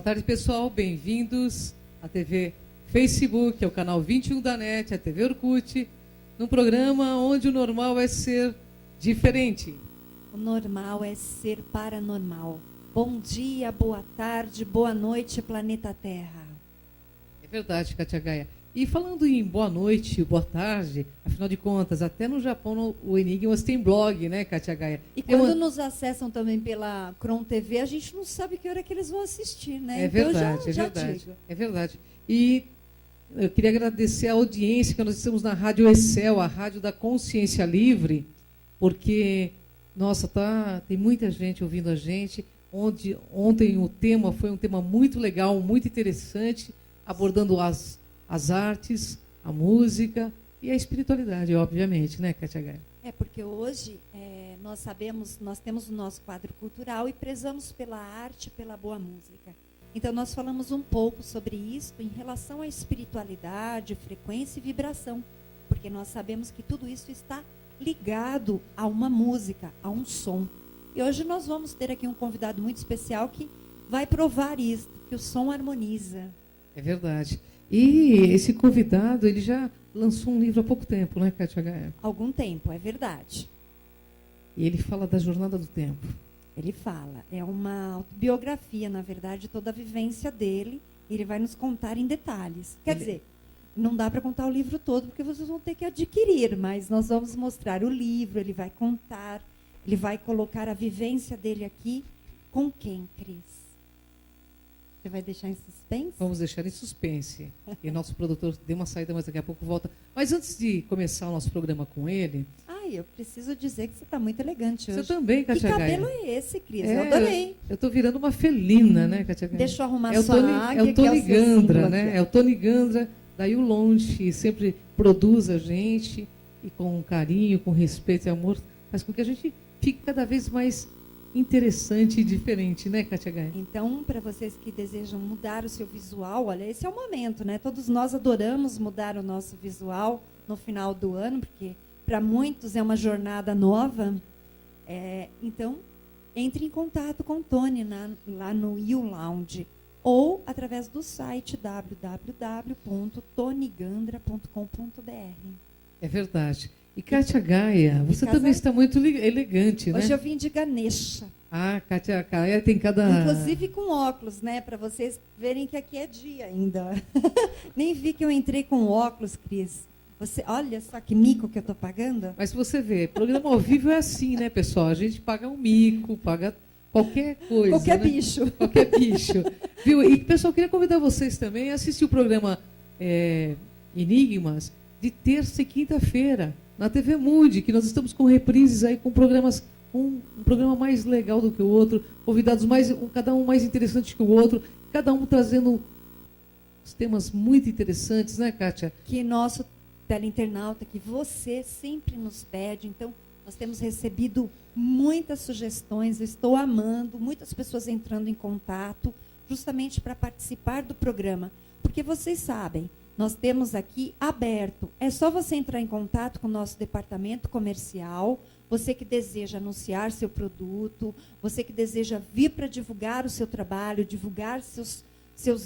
tarde, pessoal. Bem-vindos à TV Facebook, ao canal 21 da NET, à TV Orkut, num programa onde o normal é ser diferente. O normal é ser paranormal. Bom dia, boa tarde, boa noite, planeta Terra. É verdade, Kátia Gaia. E falando em boa noite, boa tarde, afinal de contas, até no Japão o Enigmas tem blog, né, Kátia Gaia? E quando nos acessam também pela Cron TV, a gente não sabe que hora que eles vão assistir, né? É verdade, então, já é verdade. digo. É verdade. E eu queria agradecer a audiência que nós estamos na Rádio Excel, a rádio da Consciência Livre, porque, nossa, tem muita gente ouvindo a gente. Ontem o tema foi um tema muito legal, muito interessante, abordando as artes, a música e a espiritualidade, obviamente, né, Kátia Gaia? É porque hoje nós temos o nosso quadro cultural e prezamos pela arte, pela boa música. Então nós falamos um pouco sobre isso em relação à espiritualidade, frequência e vibração, porque nós sabemos que tudo isso está ligado a uma música, a um som. E hoje nós vamos ter aqui um convidado muito especial que vai provar isso, que o som harmoniza. É verdade. E esse convidado, ele já lançou um livro há pouco tempo, né, Kátia Gaia? Algum tempo, é verdade. E ele fala da jornada do tempo. Ele fala, é uma autobiografia, na verdade, toda a vivência dele. Ele vai nos contar em detalhes. Quer dizer, não dá para contar o livro todo, porque vocês vão ter que adquirir, mas nós vamos mostrar o livro, ele vai contar, ele vai colocar a vivência dele aqui. Com quem, Cris? Você vai deixar em suspense? Vamos deixar em suspense. E nosso produtor deu uma saída, mas daqui a pouco volta. Mas antes de começar o nosso programa com ele... Ai, eu preciso dizer que você está muito elegante hoje. Você também, Kátia Gaia. Que cabelo é esse, Cris? Eu adorei. Eu estou virando uma felina, né, Kátia Gaia? Deixa eu arrumar sua águia. É o Tony Gandra, né? Aqui. É o Tony Gandra, daí o Longe, sempre produz a gente, e com carinho, com respeito e amor, faz com que a gente fique cada vez mais interessante e diferente, né, Kátia Gaia? Então, para vocês que desejam mudar o seu visual, olha, esse é o momento, né? Todos nós adoramos mudar o nosso visual no final do ano, porque para muitos é uma jornada nova. Então, entre em contato com o Tony lá no You Lounge ou através do site www.tonygandra.com.br. É verdade. E Kátia Gaia, você também está muito elegante, né? Hoje eu vim de Ganesha. Ah, Kátia Gaia tem cada... Inclusive com óculos, né? Para vocês verem que aqui é dia ainda. Nem vi que eu entrei com óculos, Cris. Olha só que mico que eu estou pagando. Mas você vê, programa ao vivo é assim, né, pessoal? A gente paga um mico, paga qualquer coisa. Qualquer né? bicho. Qualquer bicho. Viu? E, pessoal, queria convidar vocês também a assistir o programa Enigmas de terça e quinta-feira na TV Mundi, que nós estamos com reprises aí, com programas, um programa mais legal do que o outro, convidados cada um mais interessante que o outro, cada um trazendo os temas muito interessantes, né, Kátia? Que nosso teleinternauta, que você sempre nos pede. Então, nós temos recebido muitas sugestões, eu estou amando, muitas pessoas entrando em contato, justamente para participar do programa. Porque vocês sabem, nós temos aqui aberto. É só você entrar em contato com o nosso departamento comercial, você que deseja anunciar seu produto, você que deseja vir para divulgar o seu trabalho, divulgar seus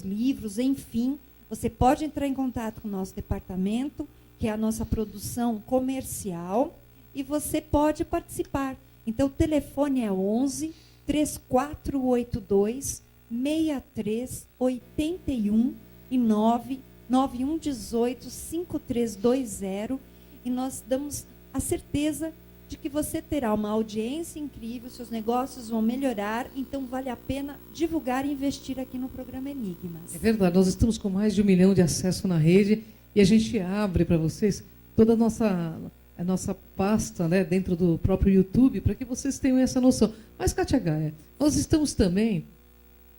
livros, enfim, você pode entrar em contato com o nosso departamento, que é a nossa produção comercial, e você pode participar. Então, o telefone é 11 3482 6381 e 9118 5320, e nós damos a certeza de que você terá uma audiência incrível, seus negócios vão melhorar, então vale a pena divulgar e investir aqui no programa Enigmas. É verdade, nós estamos com mais de 1 milhão de acessos na rede e a gente abre para vocês toda a nossa pasta, né, dentro do próprio YouTube, para que vocês tenham essa noção. Mas, Kátia Gaia, nós estamos também...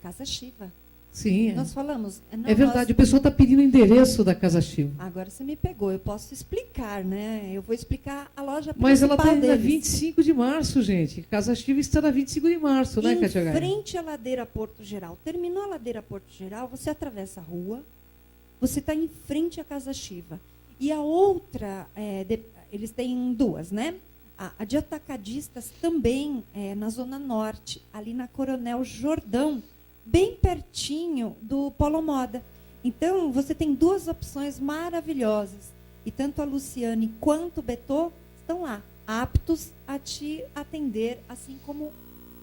Casa Shiva. Sim. Nós falamos... É verdade, o pessoal está pedindo o endereço da Casa Shiva. Agora você me pegou, eu posso explicar, né? Eu vou explicar a loja principal Mas ela está na deles. 25 de março, gente. Casa Shiva está na 25 de março, né, Kátia Gaia? Em frente à ladeira Porto Geral. Terminou a ladeira Porto Geral, você atravessa a rua, você está em frente à Casa Shiva. E a outra, eles têm duas, né? A de atacadistas também na Zona Norte, ali na Coronel Jordão, bem pertinho do Polo Moda. Então, você tem duas opções maravilhosas. E tanto a Luciane quanto o Betô estão lá, aptos a te atender, assim como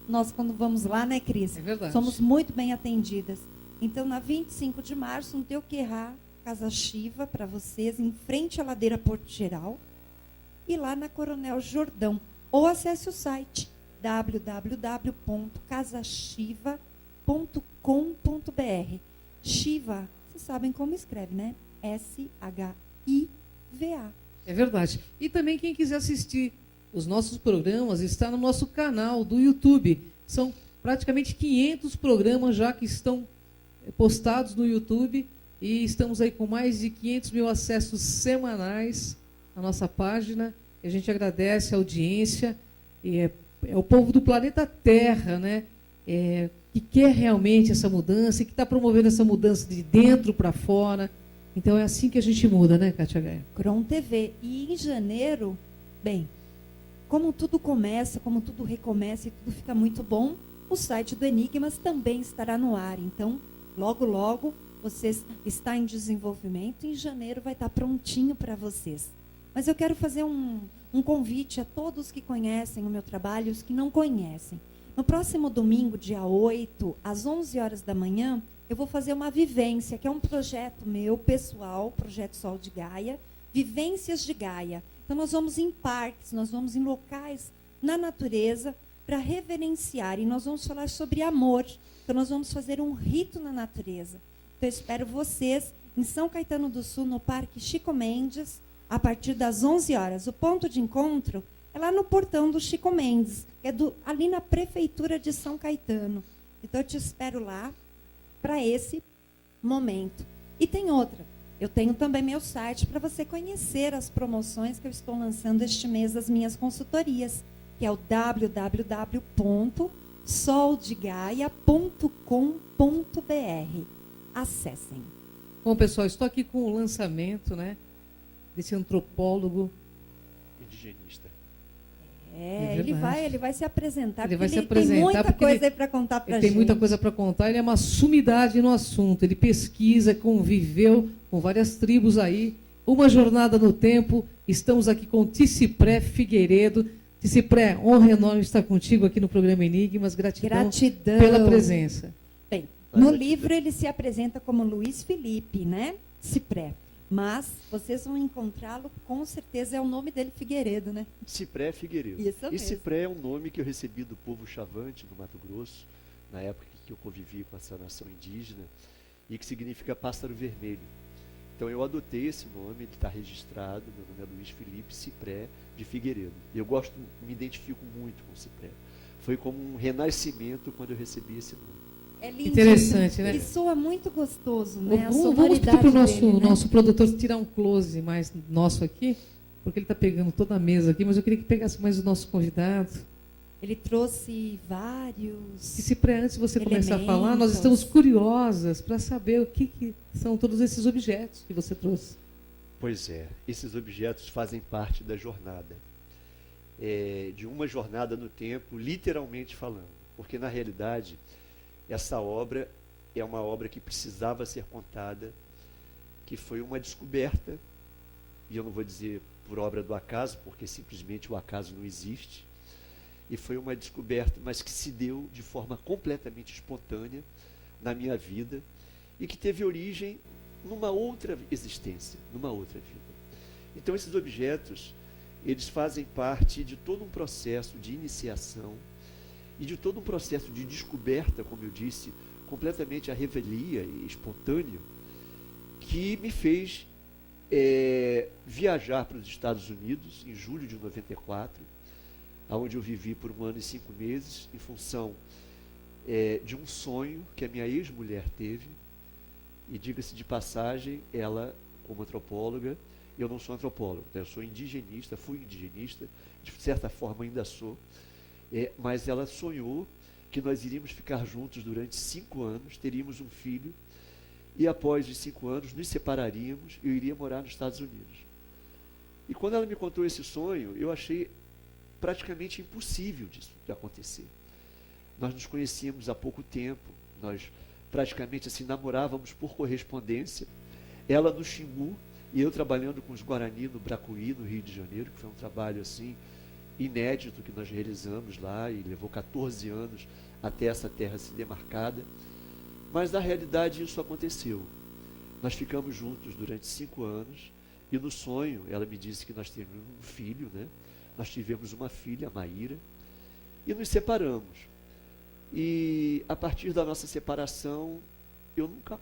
nós, quando vamos lá, né, Cris? É verdade. Somos muito bem atendidas. Então, na 25 de março, não tem o que errar, Casa Chiva, para vocês, em frente à ladeira Porto Geral, e lá na Coronel Jordão. Ou acesse o site www.casachiva.com.br. Chiva, vocês sabem como escreve, né? SHIVA. É verdade. E também quem quiser assistir os nossos programas está no nosso canal do YouTube. São praticamente 500 programas já que estão postados no YouTube e estamos aí com mais de 500 mil acessos semanais na nossa página. E a gente agradece a audiência. E é o povo do planeta Terra, né? Que quer realmente essa mudança e que está promovendo essa mudança de dentro para fora. Então é assim que a gente muda, né, Kátia Gaia? Cron TV. E em janeiro, bem, como tudo começa, como tudo recomeça e tudo fica muito bom, o site do Enigmas também estará no ar. Então, logo, logo, vocês está em desenvolvimento. Em janeiro vai estar prontinho para vocês. Mas eu quero fazer um convite a todos que conhecem o meu trabalho e os que não conhecem. No próximo domingo, dia 8, às 11 horas da manhã, eu vou fazer uma vivência, que é um projeto meu, pessoal, Projeto Sol de Gaia, Vivências de Gaia. Então, nós vamos em parques, nós vamos em locais na natureza para reverenciar. E nós vamos falar sobre amor. Então, nós vamos fazer um rito na natureza. Então, eu espero vocês em São Caetano do Sul, no Parque Chico Mendes, a partir das 11 horas. O ponto de encontro é lá no portão do Chico Mendes, que é ali na Prefeitura de São Caetano. Então, eu te espero lá para esse momento. E tem outra. Eu tenho também meu site para você conhecer as promoções que eu estou lançando este mês das minhas consultorias, que é o www.soldegaia.com.br. Acessem. Bom, pessoal, estou aqui com o lançamento, né, desse antropólogo indigenista. Ele vai se apresentar. Ele vai se tem apresentar muita coisa aí para contar para a gente. Ele tem muita coisa para contar. Ele é uma sumidade no assunto. Ele pesquisa, conviveu com várias tribos aí. Uma jornada no tempo. Estamos aqui com Ticipré Figueiredo. Ticipré, honra enorme estar contigo aqui no programa Enigmas. Gratidão pela presença. Bem, no livro ele se apresenta como Luiz Felipe, né? Cipré. Mas vocês vão encontrá-lo, com certeza é o nome dele, Figueiredo, né? Cipré Figueiredo. Isso mesmo. E Cipré é um nome que eu recebi do povo Chavante, no Mato Grosso, na época que eu convivi com essa nação indígena, e que significa pássaro vermelho. Então eu adotei esse nome, ele está registrado, meu nome é Luiz Felipe Cipré de Figueiredo. Eu me identifico muito com Cipré. Foi como um renascimento quando eu recebi esse nome. É lindo. Interessante, né? Ele soa muito gostoso, né? Vamos pedir para o dele, nosso produtor tirar um close mais nosso aqui, porque ele está pegando toda a mesa aqui, mas eu queria que pegasse mais o nosso convidado. Ele trouxe vários. E se antes de você começar a falar, nós estamos curiosas para saber o que são todos esses objetos que você trouxe. Pois é, esses objetos fazem parte da jornada. De uma jornada no tempo, literalmente falando. Porque, na realidade, essa obra é uma obra que precisava ser contada, que foi uma descoberta, e eu não vou dizer por obra do acaso, porque simplesmente o acaso não existe, e foi uma descoberta, mas que se deu de forma completamente espontânea na minha vida, e que teve origem numa outra existência, numa outra vida. Então, esses objetos, eles fazem parte de todo um processo de iniciação, e de todo um processo de descoberta, como eu disse, completamente à revelia e espontâneo, que me fez viajar para os Estados Unidos em julho de 94, onde eu vivi por 1 ano e 5 meses, em função de um sonho que a minha ex-mulher teve, e diga-se de passagem, ela, como antropóloga, eu não sou antropólogo, eu sou indigenista, fui indigenista, de certa forma ainda sou, mas ela sonhou que nós iríamos ficar juntos durante 5 anos, teríamos um filho, e após os 5 anos nos separaríamos e eu iria morar nos Estados Unidos. E quando ela me contou esse sonho, eu achei praticamente impossível disso de acontecer. Nós nos conhecíamos há pouco tempo, Nós praticamente assim namorávamos por correspondência, ela no Xingu e eu trabalhando com os Guarani no Bracuí, no Rio de Janeiro, que foi um trabalho assim inédito que nós realizamos lá e levou 14 anos até essa terra ser demarcada. Mas na realidade isso aconteceu. Nós ficamos juntos durante 5 anos e no sonho ela me disse que nós teríamos um filho, né? Nós tivemos uma filha, a Maíra, e nos separamos. E a partir da nossa separação, eu nunca,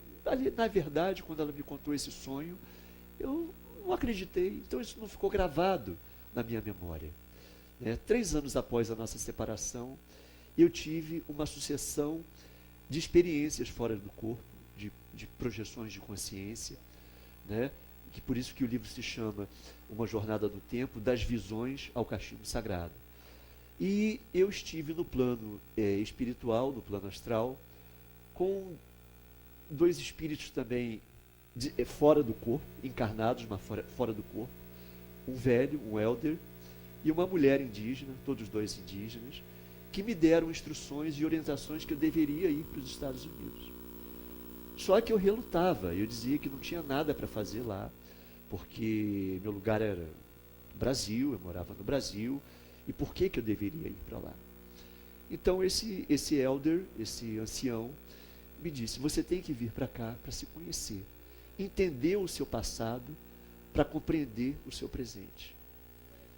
na verdade, quando ela me contou esse sonho, eu não acreditei. Então isso não ficou gravado na minha memória. 3 anos após a nossa separação, eu tive uma sucessão de experiências fora do corpo, de projeções de consciência, né? Que por isso que o livro se chama Uma Jornada no Tempo, das visões ao cachimbo sagrado. E eu estive no plano espiritual, no plano astral, com 2 espíritos também fora do corpo, encarnados, mas fora do corpo, um velho, um elder, e uma mulher indígena, todos 2 indígenas, que me deram instruções e orientações que eu deveria ir para os Estados Unidos. Só que eu relutava, eu dizia que não tinha nada para fazer lá, porque meu lugar era no Brasil, eu morava no Brasil, e por que eu deveria ir para lá? Então esse elder, esse ancião, me disse, você tem que vir para cá para se conhecer, entender o seu passado, para compreender o seu presente.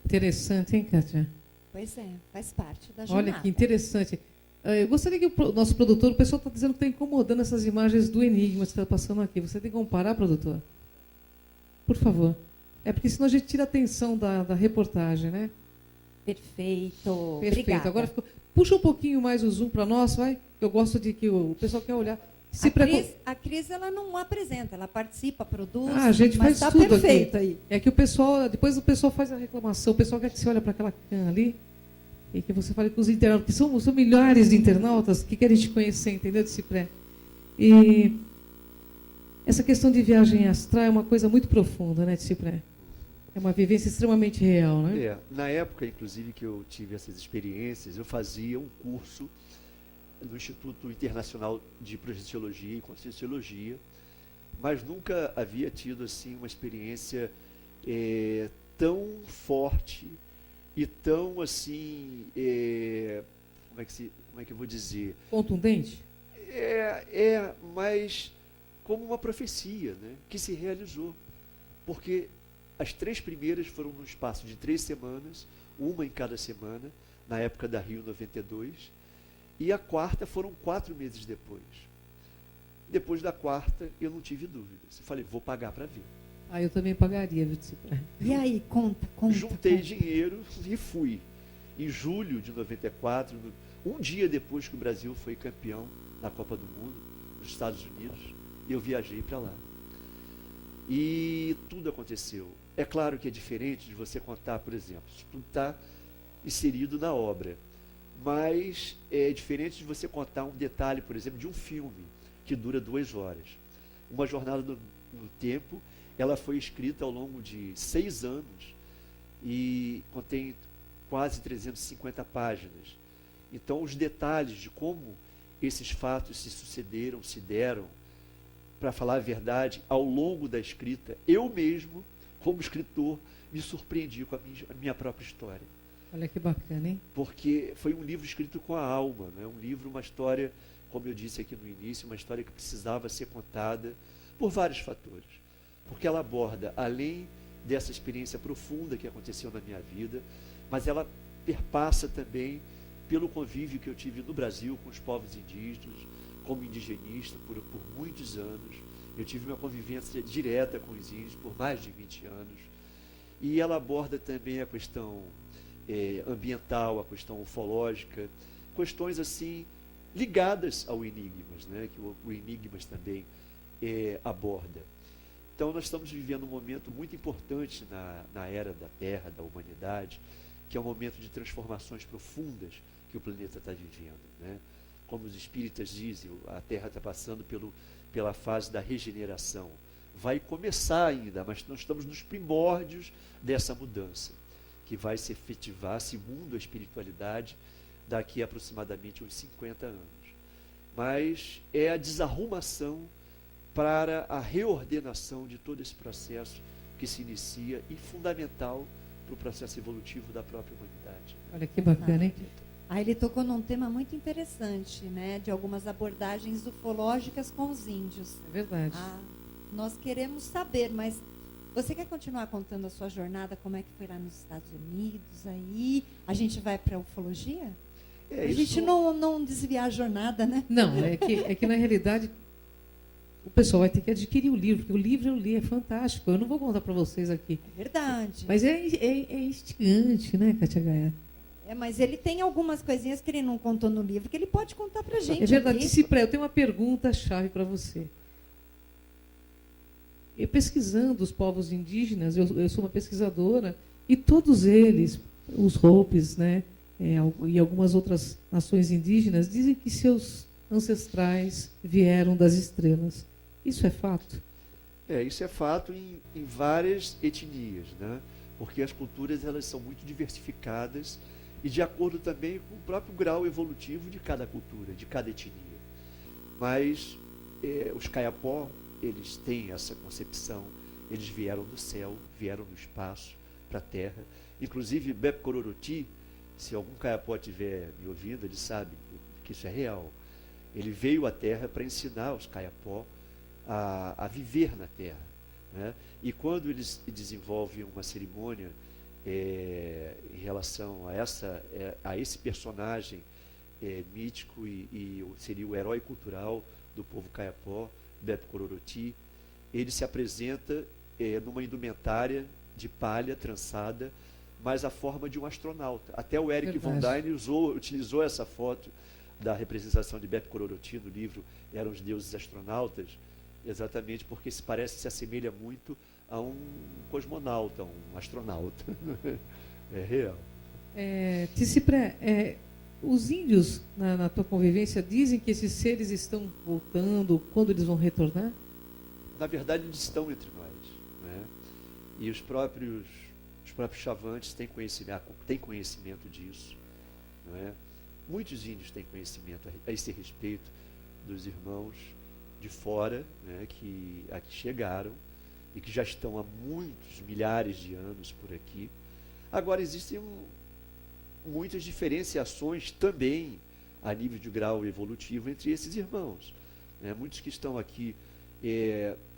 Interessante, hein, Kátia? Pois é, faz parte da jornada. Olha que interessante. Eu gostaria que o nosso produtor, o pessoal está dizendo que está incomodando essas imagens do enigma que está passando aqui. Você tem que comparar, produtor? Por favor. É porque senão a gente tira a atenção da reportagem, né? Perfeito. Perfeito. Obrigada. Agora puxa um pouquinho mais o zoom para nós, vai. Eu gosto de que o pessoal quer olhar. A Cris, ela não apresenta, ela participa, produz. A gente mas faz tá tudo perfeito aqui. aí. É que o pessoal, depois o pessoal faz a reclamação, o pessoal quer que você olhe para aquela can ali e que você fale com os internautas, que são milhares de internautas que querem te conhecer, entendeu, de Cipré? E essa questão de viagem astral é uma coisa muito profunda, né, de Cipré? É uma vivência extremamente real, né? Na época, inclusive, que eu tive essas experiências, eu fazia um curso no Instituto Internacional de Projeciologia e Conscienciologia, mas nunca havia tido assim uma experiência tão forte e tão assim, como é que eu vou dizer? Contundente? Mas como uma profecia, né, que se realizou, porque as 3 primeiras foram no espaço de 3 semanas, uma em cada semana, na época da Rio 92, e a 4ª foram 4 meses depois. Depois da 4ª, eu não tive dúvidas. Eu falei, vou pagar para ver. Eu também pagaria, viu, Cipré? E aí, conta. Juntei dinheiro e fui. Em julho de 94, um dia depois que o Brasil foi campeão na Copa do Mundo, nos Estados Unidos, eu viajei para lá. E tudo aconteceu. É claro que é diferente de você contar, por exemplo, isso tudo está inserido na obra. Mas é diferente de você contar um detalhe, por exemplo, de um filme que dura 2 horas. Uma Jornada no Tempo, ela foi escrita ao longo de 6 anos e contém quase 350 páginas. Então, os detalhes de como esses fatos se sucederam, se deram, para falar a verdade, ao longo da escrita, eu mesmo, como escritor, me surpreendi com a minha própria história. Olha que bacana, hein? Porque foi um livro escrito com a alma, né? Um livro, uma história, como eu disse aqui no início, uma história que precisava ser contada por vários fatores. Porque ela aborda, além dessa experiência profunda que aconteceu na minha vida, mas ela perpassa também pelo convívio que eu tive no Brasil com os povos indígenas, como indigenista por muitos anos. Eu tive uma convivência direta com os índios por mais de 20 anos. E ela aborda também a questão ambiental, a questão ufológica, questões assim ligadas ao Enigmas, né, que o Enigmas também aborda. Então nós estamos vivendo um momento muito importante na era da Terra, da humanidade, que é um momento de transformações profundas que o planeta está vivendo, né? Como os espíritas dizem, a Terra está passando pela fase da regeneração. Vai começar ainda, mas nós estamos nos primórdios dessa mudança, que vai se efetivar, segundo a espiritualidade, daqui a aproximadamente uns 50 anos. mas é a desarrumação para a reordenação de todo esse processo que se inicia e fundamental para o processo evolutivo da própria humanidade. Olha que bacana, hein? Aí ele tocou num tema muito interessante, né, de algumas abordagens ufológicas com os índios. É verdade. Nós queremos saber, mas você quer continuar contando a sua jornada, como é que foi lá nos Estados Unidos? Aí a gente vai para a ufologia? A gente não desviar a jornada, né? Não, é que na realidade o pessoal vai ter que adquirir o livro, porque o livro eu li, é fantástico. Eu não vou contar para vocês aqui. É verdade. Mas é instigante, né, Kátia Gaia? Mas ele tem algumas coisinhas que ele não contou no livro, que ele pode contar para a gente. É verdade. Aqui. Cipré, eu tenho uma pergunta-chave para você. Eu pesquisando os povos indígenas, eu sou uma pesquisadora, e todos eles, os Hopis, né, e algumas outras nações indígenas, dizem que seus ancestrais vieram das estrelas. Isso é fato? Isso é fato em várias etnias, né? Porque as culturas elas são muito diversificadas e de acordo também com o próprio grau evolutivo de cada cultura, de cada etnia. Mas os Kayapó, eles têm essa concepção, eles vieram do céu, vieram do espaço para a Terra. Inclusive, Bep Kororoti, se algum Kayapó estiver me ouvindo, ele sabe que isso é real. Ele veio à Terra para ensinar os Kayapó a viver na Terra, né? E quando eles desenvolvem uma cerimônia em relação a esse personagem mítico e seria o herói cultural do povo Kayapó, Bep Kororoti, ele se apresenta numa indumentária de palha trançada, mas a forma de um astronauta. Até o Eric von Däniken utilizou essa foto da representação de Bep Kororoti no livro Eram os Deuses Astronautas, exatamente porque se assemelha muito a um cosmonauta, um astronauta. É real. Cipré, os índios, na tua convivência, dizem que esses seres estão voltando, quando eles vão retornar? Na verdade, eles estão entre nós, né? E os próprios chavantes têm conhecimento disso, não é? Muitos índios têm conhecimento a esse respeito dos irmãos de fora, né, que aqui chegaram e que já estão há muitos milhares de anos por aqui. Agora, existem muitas diferenciações também a nível de grau evolutivo entre esses irmãos, né? Muitos que estão aqui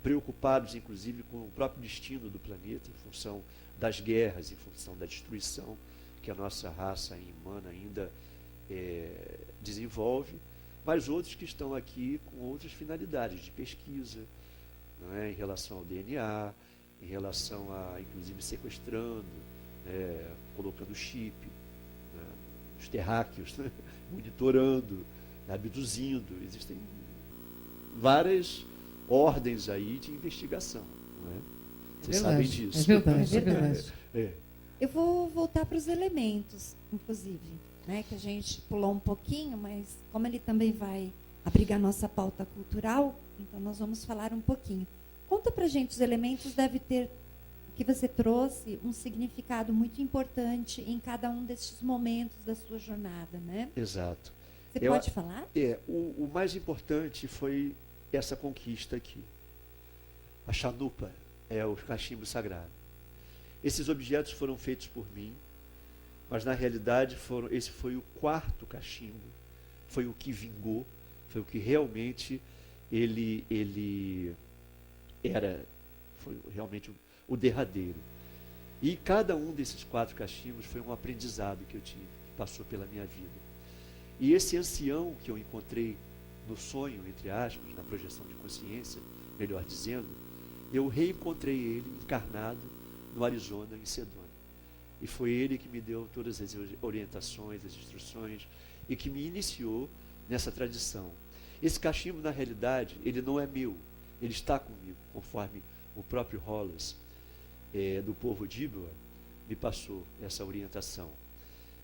preocupados, inclusive, com o próprio destino do planeta, em função das guerras, em função da destruição que a nossa raça humana ainda desenvolve, mas outros que estão aqui com outras finalidades de pesquisa, não é? Em relação ao DNA, em relação a, inclusive, sequestrando, colocando chip, né? Os terráqueos, né? Monitorando, abduzindo. Existem várias ordens aí de investigação, não é? Vocês sabem disso. É verdade. Eu vou voltar para os elementos, inclusive, né, que a gente pulou um pouquinho, mas como ele também vai abrigar nossa pauta cultural, então nós vamos falar um pouquinho. Conta pra gente, os elementos devem ter, o que você trouxe, um significado muito importante em cada um desses momentos da sua jornada, né? Exato. Você pode falar? O mais importante foi essa conquista aqui. A chanupa é o cachimbo sagrado. Esses objetos foram feitos por mim, mas na realidade esse foi o quarto cachimbo, foi o que vingou, foi o que realmente ele foi realmente o derradeiro. E cada um desses 4 cachimbos foi um aprendizado que eu tive, que passou pela minha vida. E esse ancião que eu encontrei no sonho, entre aspas, na projeção de consciência, melhor dizendo, eu reencontrei ele encarnado no Arizona, em Sedona. E foi ele que me deu todas as orientações, as instruções, e que me iniciou nessa tradição. Esse cachimbo, na realidade, ele não é meu, ele está comigo, conforme o próprio Hollis, do povo Dibua, me passou essa orientação.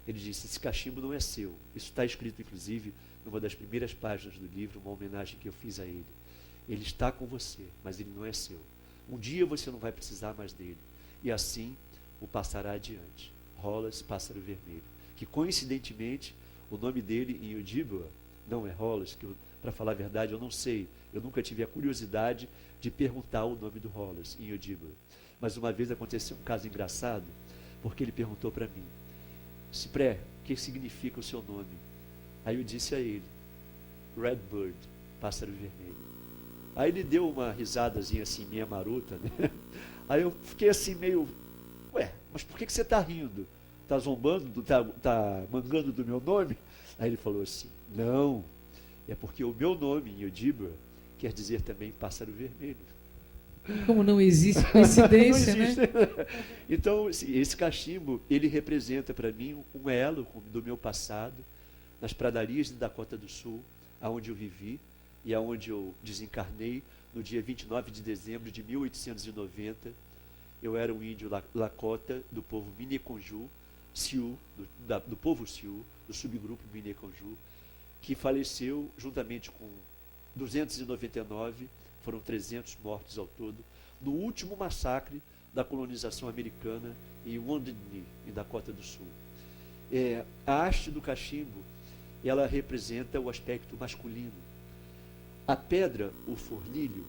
Ele disse, esse cachimbo não é seu. Isso está escrito, inclusive, numa das primeiras páginas do livro, uma homenagem que eu fiz a ele. Ele está com você, mas ele não é seu. Um dia você não vai precisar mais dele. E assim o passará adiante. Hollis, pássaro vermelho. Que coincidentemente, o nome dele em Ojibwa não é Hollis, que para falar a verdade, eu não sei. Eu nunca tive a curiosidade de perguntar o nome do Hollis em Odiba. Mas uma vez aconteceu um caso engraçado, porque ele perguntou para mim: Cipré, o que significa o seu nome? Aí eu disse a ele: Redbird, pássaro vermelho. Aí ele deu uma risadazinha assim, minha marota, né? Aí eu fiquei assim meio, ué, mas por que você está rindo? Está zombando, tá mangando do meu nome? Aí ele falou assim: não, é porque o meu nome em Odiba quer dizer também pássaro vermelho. Como não existe coincidência, Não existe. né? Então, esse cachimbo, ele representa para mim um elo do meu passado, nas pradarias de Dakota do Sul, aonde eu vivi e aonde eu desencarnei no dia 29 de dezembro de 1890. Eu era um índio Lakota do povo Mineconju, Sioux, do povo Sioux, do subgrupo Mineconju, que faleceu juntamente com 299, foram 300 mortos ao todo, no último massacre da colonização americana em Wounded Knee, em Dakota do Sul. A haste do cachimbo, ela representa o aspecto masculino. A pedra, o fornilho,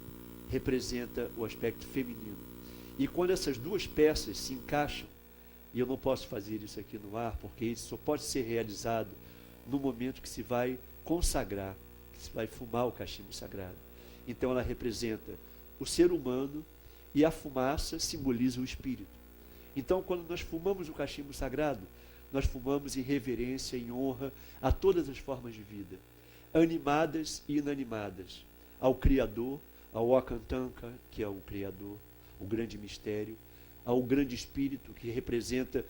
representa o aspecto feminino. E quando essas duas peças se encaixam, e eu não posso fazer isso aqui no ar, porque isso só pode ser realizado no momento que se vai consagrar, que se vai fumar o cachimbo sagrado. Então ela representa o ser humano e a fumaça simboliza o espírito. Então, quando nós fumamos o cachimbo sagrado, nós fumamos em reverência, em honra a todas as formas de vida, animadas e inanimadas, ao Criador, ao Ocantanca, que é o Criador, o grande mistério, ao grande Espírito, que representa,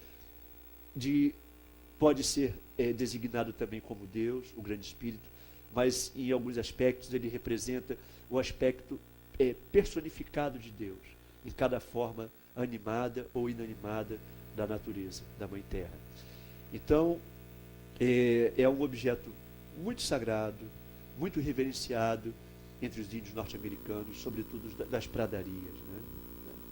pode ser designado também como Deus, o grande Espírito, mas em alguns aspectos ele representa o aspecto personificado de Deus, em cada forma animada ou inanimada da natureza, da Mãe Terra. Então, é um objeto muito sagrado, muito reverenciado entre os índios norte-americanos, sobretudo das pradarias, né?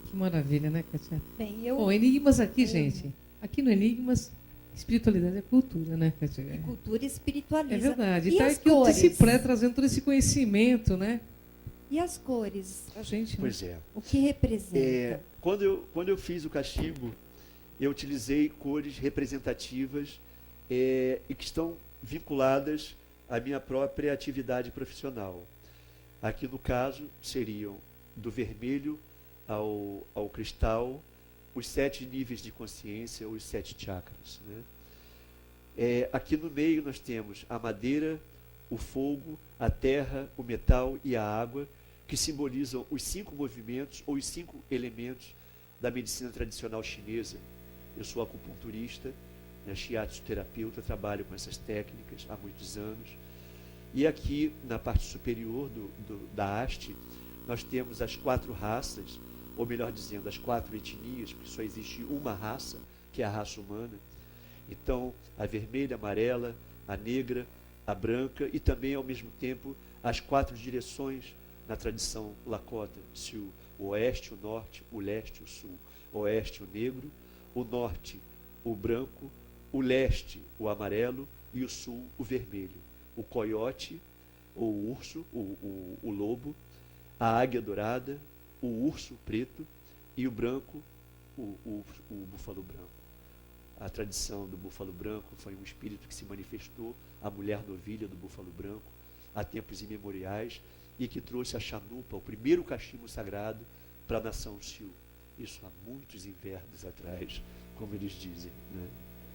Que maravilha, né, Kátia? Bem, Bom, Enigmas aqui, gente. Aqui no Enigmas, espiritualidade é cultura, né, Kátia? E cultura espiritualiza. É verdade. E Está as aqui o cores? Cipré trazendo todo esse conhecimento, né? E as cores? A gente, né? Pois é. O que representa? Quando eu fiz o cachimbo, eu utilizei cores representativas e que estão vinculadas à minha própria atividade profissional. Aqui, no caso, seriam do vermelho ao cristal, os 7 níveis de consciência, os 7 chakras, né? Aqui no meio nós temos a madeira, o fogo, a terra, o metal e a água, que simbolizam os 5 movimentos ou os 5 elementos da medicina tradicional chinesa. Eu sou acupunturista, né, shiatsu terapeuta, trabalho com essas técnicas há muitos anos. E aqui, na parte superior da haste, nós temos as 4 raças, ou melhor dizendo, as 4 etnias, porque só existe uma raça, que é a raça humana. Então, a vermelha, a amarela, a negra, a branca e também, ao mesmo tempo, as 4 direções na tradição Lakota, Sioux: o oeste, o norte, o leste, o sul. O oeste, o negro, o norte, o branco, o leste, o amarelo e o sul, o vermelho. O coiote, ou o urso, o lobo, a águia dourada, o urso preto e o branco, o búfalo branco. A tradição do búfalo branco foi um espírito que se manifestou, a mulher novilha do búfalo branco, há tempos imemoriais, e que trouxe a chanupa, o primeiro cachimbo sagrado, para a nação Sioux. Isso há muitos invernos atrás, como eles dizem, né?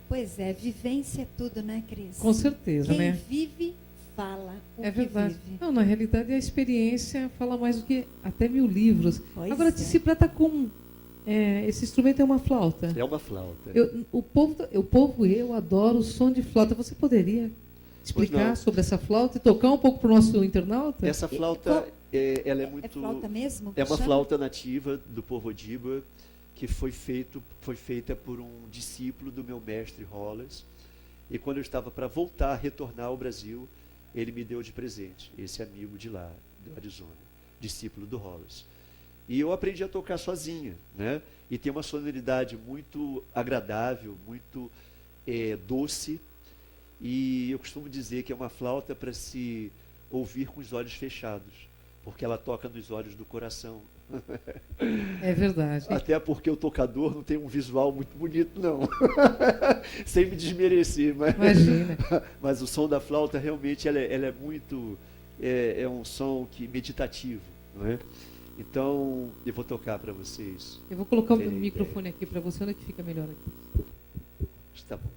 Pois é, vivência é tudo, né, Cris? Com certeza, Quem né? vive, fala o É que verdade. vive. Não, na realidade, a experiência fala mais do que até 1000 livros. Pois Agora, é. Cipré está com... esse instrumento é uma flauta. É uma flauta. O povo, eu adoro o som de flauta. Você poderia explicar não. sobre essa flauta e tocar um pouco para o nosso internauta? Essa flauta, ela é muito... É flauta mesmo? É uma Chama? flauta nativa do povo Odiba, que foi feita por um discípulo do meu mestre Hollis. E quando eu estava para voltar, retornar ao Brasil, ele me deu de presente, esse amigo de lá, do Arizona, discípulo do Hollis. E eu aprendi a tocar sozinha, né? E tem uma sonoridade muito agradável, muito doce. E eu costumo dizer que é uma flauta para se ouvir com os olhos fechados, porque ela toca nos olhos do coração. É verdade. Até porque o tocador não tem um visual muito bonito, não. Sem me desmerecer, Imagina. mas o som da flauta realmente ela é muito, é um som meditativo, não é? Então, eu vou tocar para vocês. Eu vou colocar o Terem microfone aqui para você, onde é que fica melhor aqui? Está bom.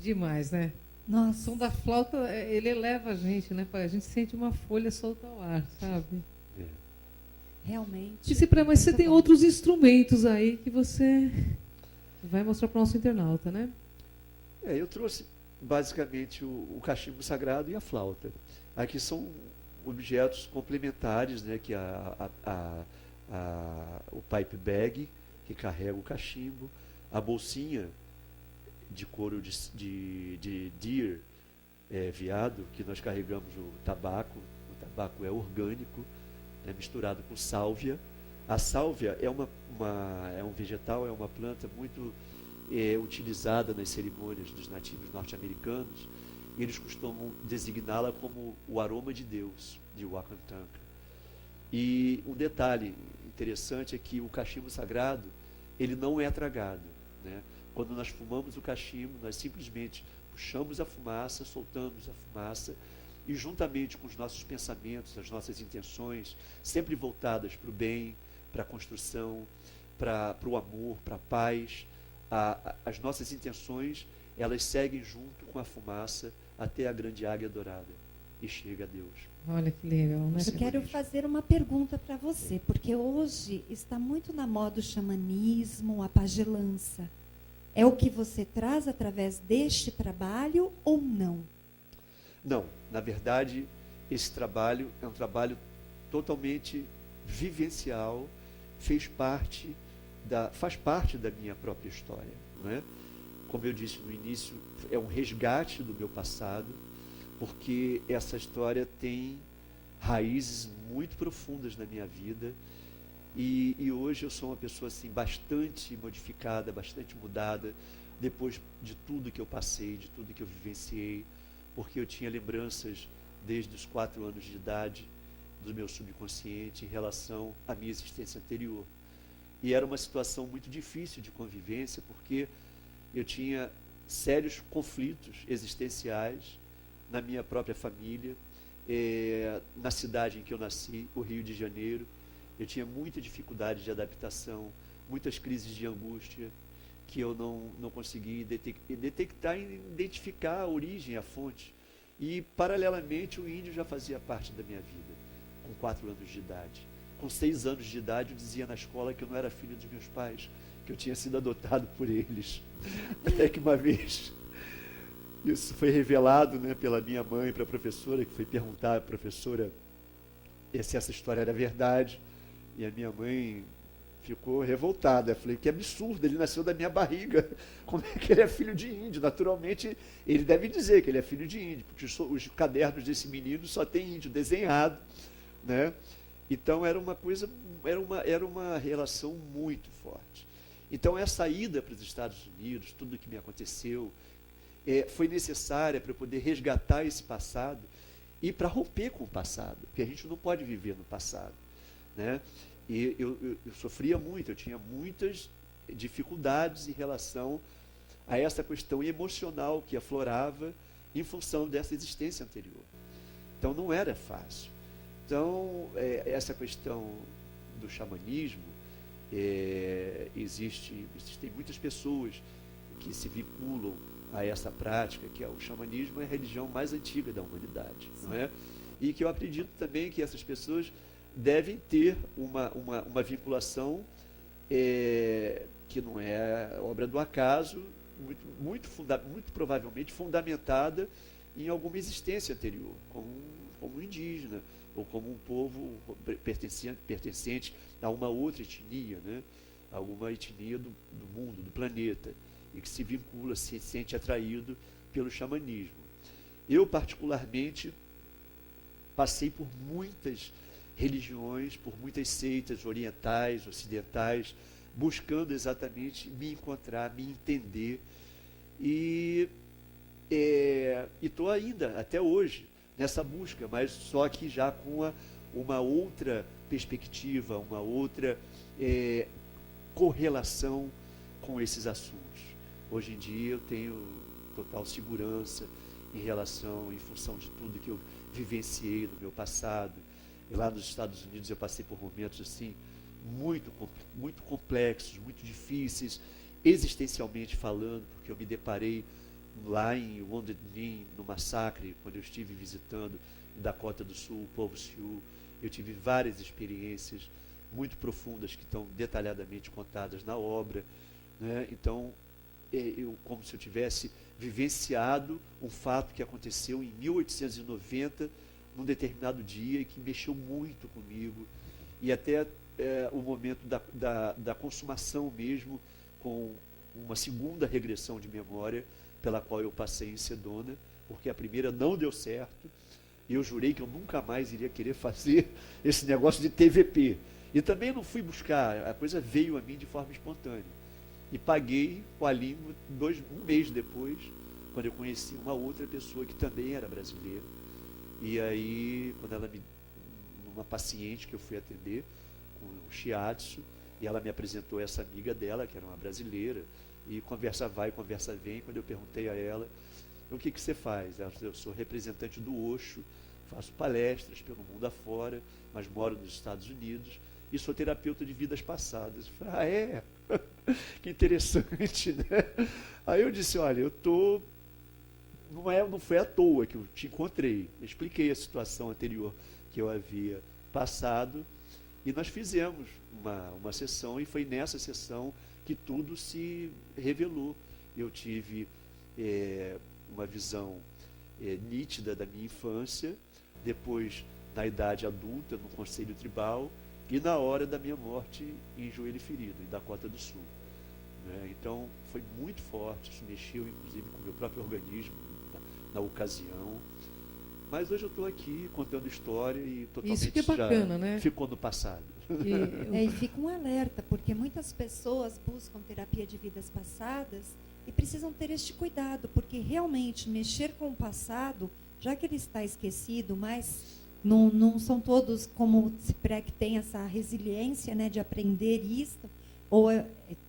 Demais, né? O Nossa, som da flauta, ele eleva a gente, né? A gente sente uma folha solta ao ar, sabe? É. realmente. Mas você muito tem bom. outros instrumentos aí que você vai mostrar para o nosso internauta, né? Eu trouxe basicamente o cachimbo sagrado e a flauta. Aqui são objetos complementares, né, que o pipe bag, que carrega o cachimbo, a bolsinha de couro de deer, veado, que nós carregamos o tabaco é orgânico, né, misturado com sálvia. A sálvia é um vegetal, é uma planta muito utilizada nas cerimônias dos nativos norte-americanos, e eles costumam designá-la como o aroma de Deus, de Wakantanka. E um detalhe interessante é que o cachimbo sagrado, ele não é tragado, né? Quando nós fumamos o cachimbo, nós simplesmente puxamos a fumaça, soltamos a fumaça, e juntamente com os nossos pensamentos, as nossas intenções, sempre voltadas para o bem, para a construção, para o amor, para a paz, as nossas intenções, elas seguem junto com a fumaça até a grande águia dourada e chega a Deus. Olha que legal, né? Eu quero fazer uma pergunta para você, porque hoje está muito na moda o xamanismo, a pagelança. É o que você traz através deste trabalho ou não? Não, na verdade, esse trabalho é um trabalho totalmente vivencial, faz parte da minha própria história, não é? Como eu disse no início, é um resgate do meu passado, porque essa história tem raízes muito profundas na minha vida, e hoje eu sou uma pessoa assim, bastante modificada, bastante mudada, depois de tudo que eu passei, de tudo que eu vivenciei, porque eu tinha lembranças desde os 4 anos de idade do meu subconsciente em relação à minha existência anterior. E era uma situação muito difícil de convivência, porque eu tinha sérios conflitos existenciais na minha própria família, na cidade em que eu nasci, o Rio de Janeiro. Eu tinha muita dificuldade de adaptação, muitas crises de angústia, que eu não consegui detectar e identificar a origem, a fonte. E, paralelamente, o índio já fazia parte da minha vida, com 4 anos de idade. Com 6 anos de idade, eu dizia na escola que eu não era filho dos meus pais, que eu tinha sido adotado por eles. Até que uma vez, isso foi revelado, né, pela minha mãe para a professora, que foi perguntar à professora se essa história era verdade. E a minha mãe ficou revoltada. Eu falei, que absurdo, ele nasceu da minha barriga. Como é que ele é filho de índio? Naturalmente, ele deve dizer que ele é filho de índio, porque os cadernos desse menino só tem índio desenhado, né? Então era uma coisa, era uma relação muito forte. Então essa ida para os Estados Unidos, tudo o que me aconteceu, foi necessária para eu poder resgatar esse passado e para romper com o passado, porque a gente não pode viver no passado, né? E eu sofria muito, eu tinha muitas dificuldades em relação a essa questão emocional que aflorava em função dessa existência anterior. Então não era fácil. Então, essa questão do xamanismo, existem muitas pessoas que se vinculam a essa prática, que é o xamanismo, é a religião mais antiga da humanidade, não é? E que eu acredito também que essas pessoas devem ter uma vinculação que não é obra do acaso, muito provavelmente fundamentada em alguma existência anterior, como indígena, ou como um povo pertencente a uma outra etnia, né? Alguma etnia do mundo, do planeta, e que se vincula, se sente atraído pelo xamanismo. Eu, particularmente, passei por muitas religiões, por muitas seitas orientais, ocidentais, buscando exatamente me encontrar, me entender, e estou ainda, até hoje, nessa busca, mas só que já com uma outra perspectiva, uma outra correlação com esses assuntos. Hoje em dia eu tenho total segurança em função de tudo que eu vivenciei no meu passado. E lá nos Estados Unidos eu passei por momentos assim muito complexos, muito difíceis, existencialmente falando, porque eu me deparei lá em Wounded Knee, no massacre, quando eu estive visitando em Dakota do Sul, o povo Sioux. Eu tive várias experiências muito profundas que estão detalhadamente contadas na obra, né? Então, como se eu tivesse vivenciado um fato que aconteceu em 1890, num determinado dia, e que mexeu muito comigo, e até o momento da consumação mesmo, com uma segunda regressão de memória, pela qual eu passei em Sedona, porque a primeira não deu certo, e eu jurei que eu nunca mais iria querer fazer esse negócio de TVP. E também não fui buscar, a coisa veio a mim de forma espontânea. E paguei com a língua um mês depois, quando eu conheci uma outra pessoa que também era brasileira. E aí, uma paciente que eu fui atender, com o shiatsu, e ela me apresentou essa amiga dela, que era uma brasileira, e conversa vai, conversa vem. Quando eu perguntei a ela, o que você faz? Ela disse, eu sou representante do Osho, faço palestras pelo mundo afora, mas moro nos Estados Unidos, e sou terapeuta de vidas passadas. Eu falei, que interessante, né? Aí eu disse, olha, não foi à toa que eu te encontrei. Eu expliquei a situação anterior que eu havia passado, e nós fizemos uma sessão, e foi nessa sessão que tudo se revelou. Eu tive uma visão nítida da minha infância, depois na idade adulta, no Conselho Tribal, e na hora da minha morte em Joelho Ferido, em Dakota do Sul, né? Então foi muito forte, isso mexeu inclusive com o meu próprio organismo na ocasião. Mas hoje eu estou aqui contando história e totalmente isso que é bacana, né? Ficou no passado. E fica um alerta, porque muitas pessoas buscam terapia de vidas passadas e precisam ter este cuidado, porque realmente mexer com o passado, já que ele está esquecido, mas não são todos como se prega que tem essa resiliência, né, de aprender isto, ou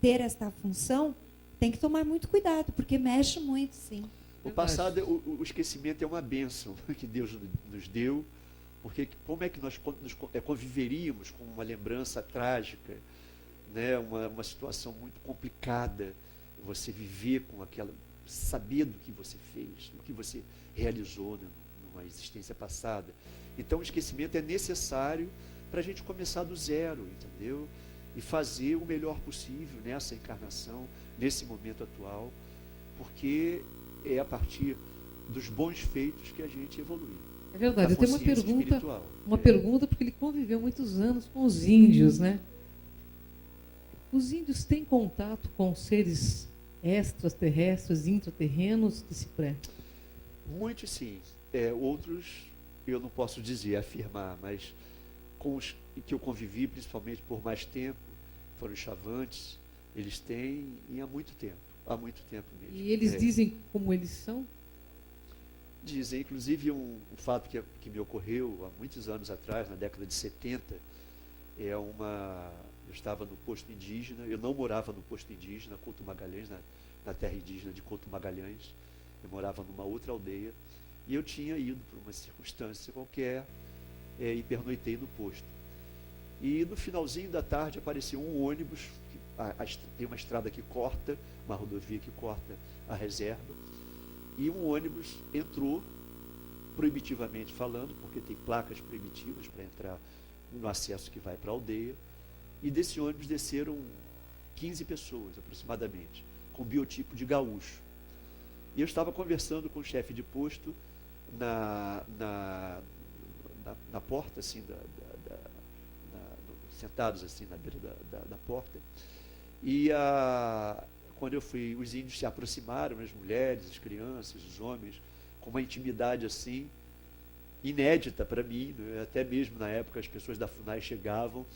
ter esta função, tem que tomar muito cuidado, porque mexe muito, sim. O passado, o esquecimento é uma bênção que Deus nos deu, Porque como é que nós conviveríamos com uma lembrança trágica, né? Uma situação muito complicada, você viver com aquela, saber do que você fez, do que você realizou, né, numa existência passada. Então o esquecimento é necessário para a gente começar do zero, entendeu? E fazer o melhor possível nessa encarnação, nesse momento atual, porque é a partir dos bons feitos que a gente evolui. É verdade. Eu tenho espiritual. Uma pergunta, porque ele conviveu muitos anos com os índios, né? Os índios têm contato com seres extraterrestres, intraterrenos, Cipré? Muitos sim. Outros eu não posso dizer, afirmar, mas com os que eu convivi, principalmente por mais tempo, foram os chavantes, eles têm, e há muito tempo mesmo. E eles dizem como eles são? Dizem, inclusive um fato que me ocorreu há muitos anos atrás, na década de 70, eu estava no posto indígena, eu não morava no posto indígena, Couto Magalhães, na terra indígena de Couto Magalhães, eu morava numa outra aldeia, e eu tinha ido por uma circunstância qualquer, e pernoitei no posto. E no finalzinho da tarde apareceu um ônibus, tem uma estrada que corta, uma rodovia que corta a reserva, e um ônibus entrou, proibitivamente falando, porque tem placas proibitivas para entrar no acesso que vai para a aldeia, e desse ônibus desceram 15 pessoas, aproximadamente, com biotipo de gaúcho. E eu estava conversando com o chefe de posto na porta, assim, sentados assim na beira da porta, e quando eu fui, os índios se aproximaram, as mulheres, as crianças, os homens, com uma intimidade assim, inédita para mim, né? Até mesmo na época as pessoas da FUNAI chegavam,